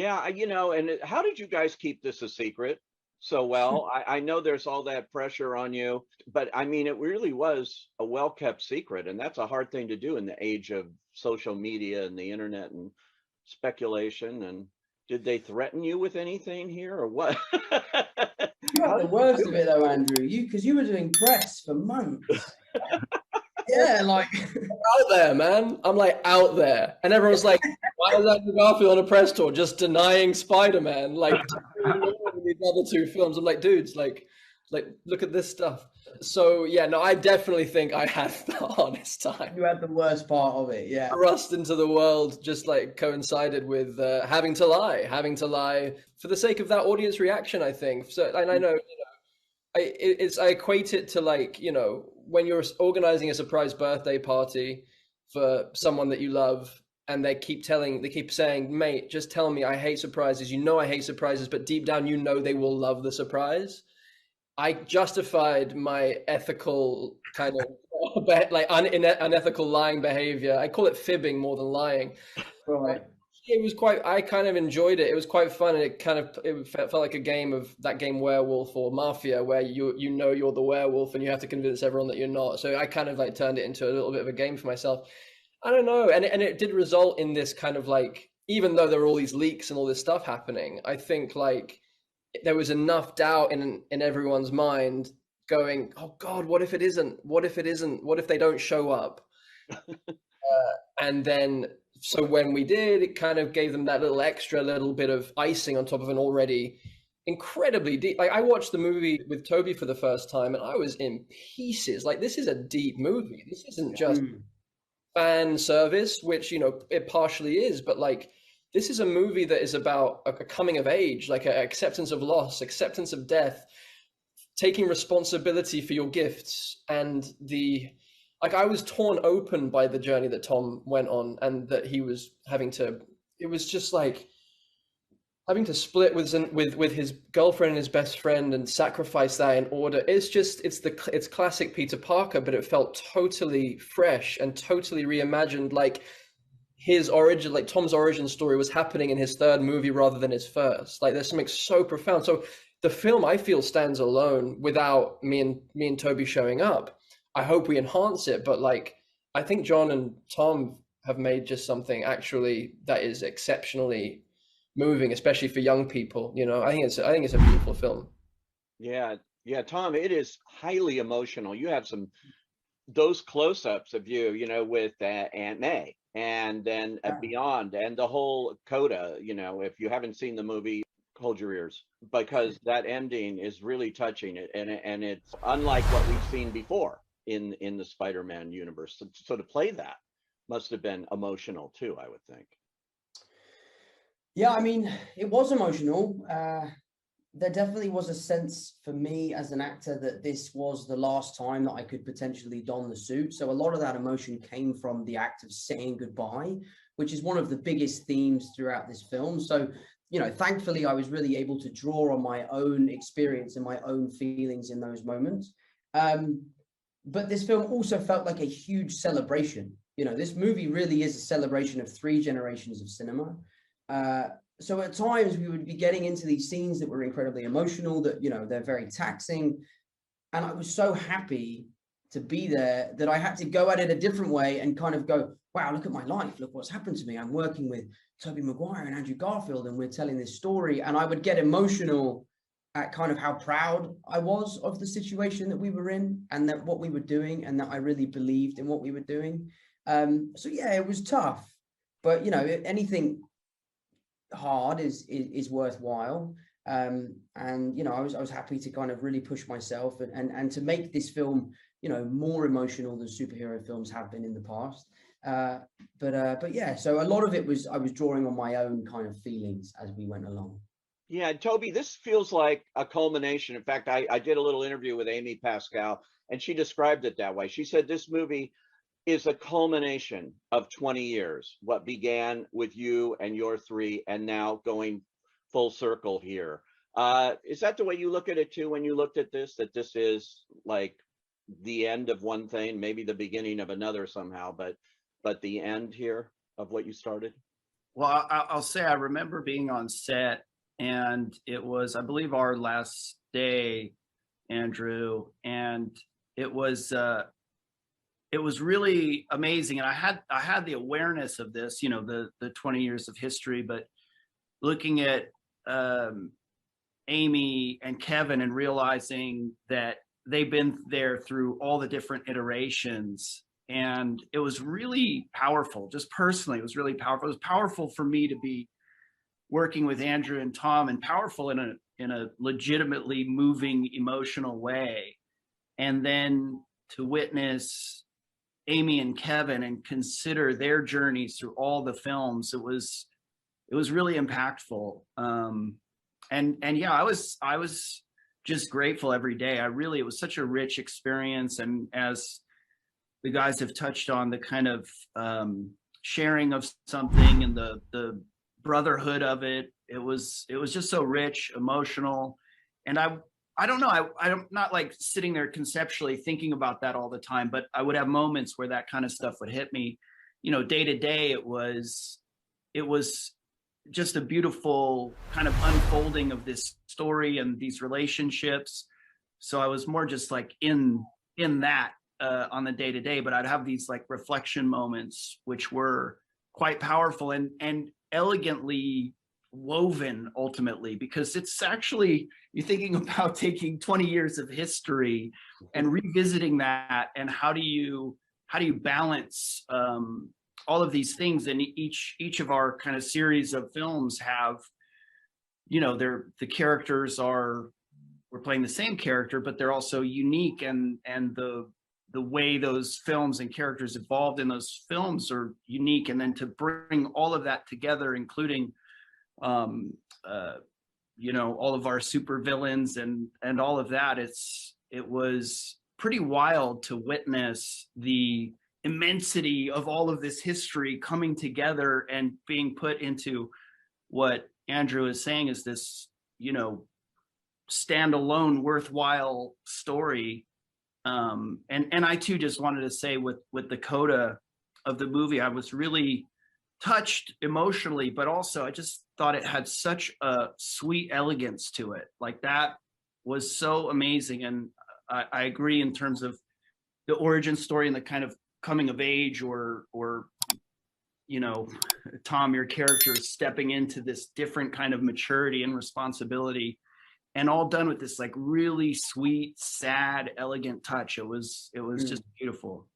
Yeah, and how did you guys keep this a secret so well? I know there's all that pressure on you, but I mean, it really was a well-kept secret, and that's a hard thing to do in the age of social media and the internet and speculation. And did they threaten you with anything here or what? You had How the did you worst do of it? it though, Andrew. Because you were doing press for months. Yeah, like Out there, man. I'm like out there, and everyone's like, "Why is Andrew Garfield on a press tour just denying Spider-Man? Like these other two films." I'm like, dudes, like look at this stuff. So yeah, no, I definitely think I had the hardest time. you had the worst part of it. Yeah. Thrust into the world just like coincided with having to lie for the sake of that audience reaction. I think so, and I know I equate it to like, when you're organizing a surprise birthday party for someone that you love and they keep saying, mate, just tell me I hate surprises. I hate surprises, but deep down, they will love the surprise. I justified my ethical kind of like unethical lying behavior. I call it fibbing more than lying. Right. It was I kind of enjoyed it. It was quite fun, and it felt like a game of that game Werewolf or Mafia, where you're the werewolf and you have to convince everyone that you're not. So I kind of like turned it into a little bit of a game for myself. I don't know, and it did result in this kind of like, even though there were all these leaks and all this stuff happening, I think like there was enough doubt in everyone's mind going, oh God, what if it isn't? What if it isn't? What if they don't show up? And then, so when we did, it kind of gave them that little bit of icing on top of an already incredibly deep. Like I watched the movie with Toby for the first time and I was in pieces. Like this is a deep movie. This isn't just fan service, which, it partially is, but like this is a movie that is about a coming of age, like an acceptance of loss, acceptance of death, taking responsibility for your gifts, and I was torn open by the journey that Tom went on, and that he was it was just like having to split with his girlfriend and his best friend and sacrifice that in order. It's classic Peter Parker, but it felt totally fresh and totally reimagined. Like his origin, like Tom's origin story was happening in his third movie rather than his first. Like there's something so profound. So the film, I feel, stands alone without me and Toby showing up. I hope we enhance it, but like I think John and Tom have made just something actually that is exceptionally moving, especially for young people. I think it's a beautiful film. Yeah, yeah, Tom, it is highly emotional. You have those close-ups of you, with Aunt May, and then beyond, and the whole coda. If you haven't seen the movie, hold your ears, because that ending is really touching. And it's unlike what we've seen before in the Spider-Man universe. So to play that must have been emotional too, I would think. Yeah, I mean, it was emotional. There definitely was a sense for me as an actor that this was the last time that I could potentially don the suit. So a lot of that emotion came from the act of saying goodbye, which is one of the biggest themes throughout this film. So, thankfully, I was really able to draw on my own experience and my own feelings in those moments. But this film also felt like a huge celebration. This movie really is a celebration of 3 generations of cinema. So at times we would be getting into these scenes that were incredibly emotional, that, they're very taxing. And I was so happy to be there that I had to go at it a different way and kind of go, wow, look at my life. Look what's happened to me. I'm working with Tobey Maguire and Andrew Garfield, and we're telling this story. And I would get emotional at kind of how proud I was of the situation that we were in, and that what we were doing, and that I really believed in what we were doing. So yeah, it was tough, but anything hard is worthwhile. And I was happy to kind of really push myself and to make this film more emotional than superhero films have been in the past. But yeah, so a lot of it was I was drawing on my own kind of feelings as we went along. Yeah, Toby, this feels like a culmination. In fact, I did a little interview with Amy Pascal, and she described it that way. She said this movie is a culmination of 20 years, what began with you and your 3, and now going full circle here. Is that the way you look at it too, when you looked at this, that this is like the end of one thing, maybe the beginning of another somehow, but the end here of what you started? Well, I'll say I remember being on set, and it was, I believe, our last day, Andrew, and it was really amazing. And I had the awareness of this, you know, the 20 years of history, but looking at Amy and Kevin and realizing that they've been there through all the different iterations. And it was really powerful, just personally, it was really powerful. It was powerful for me to be working with Andrew and Tom, and powerful in a legitimately moving, emotional way. And then to witness Amy and Kevin and consider their journeys through all the films, it was really impactful. And yeah, I was just grateful every day. It was such a rich experience. And as the guys have touched on, the kind of sharing of something and the brotherhood of it, it was just so rich, emotional. And I don't know, I'm not like sitting there conceptually thinking about that all the time, but I would have moments where that kind of stuff would hit me. You know, day to day, it was just a beautiful kind of unfolding of this story and these relationships. So I was more just like in that on the day to day, but I'd have these like reflection moments, which were quite powerful and elegantly woven ultimately, because it's actually, you're thinking about taking 20 years of history and revisiting that, and how do you balance all of these things. And each of our kind of series of films have, you know, the characters we're playing the same character, but they're also unique, and the way those films and characters evolved in those films are unique. And then to bring all of that together, including you know, all of our super villains and all of that, it was pretty wild to witness the immensity of all of this history coming together and being put into what Andrew is saying is this, you know, standalone worthwhile story. And I too just wanted to say with the coda of the movie, I was really touched emotionally, but also I just thought it had such a sweet elegance to it. Like, that was so amazing. And I agree in terms of the origin story and the kind of coming of age, or you know, Tom, your character is stepping into this different kind of maturity and responsibility, and all done with this like really sweet, sad, elegant touch. It was just beautiful.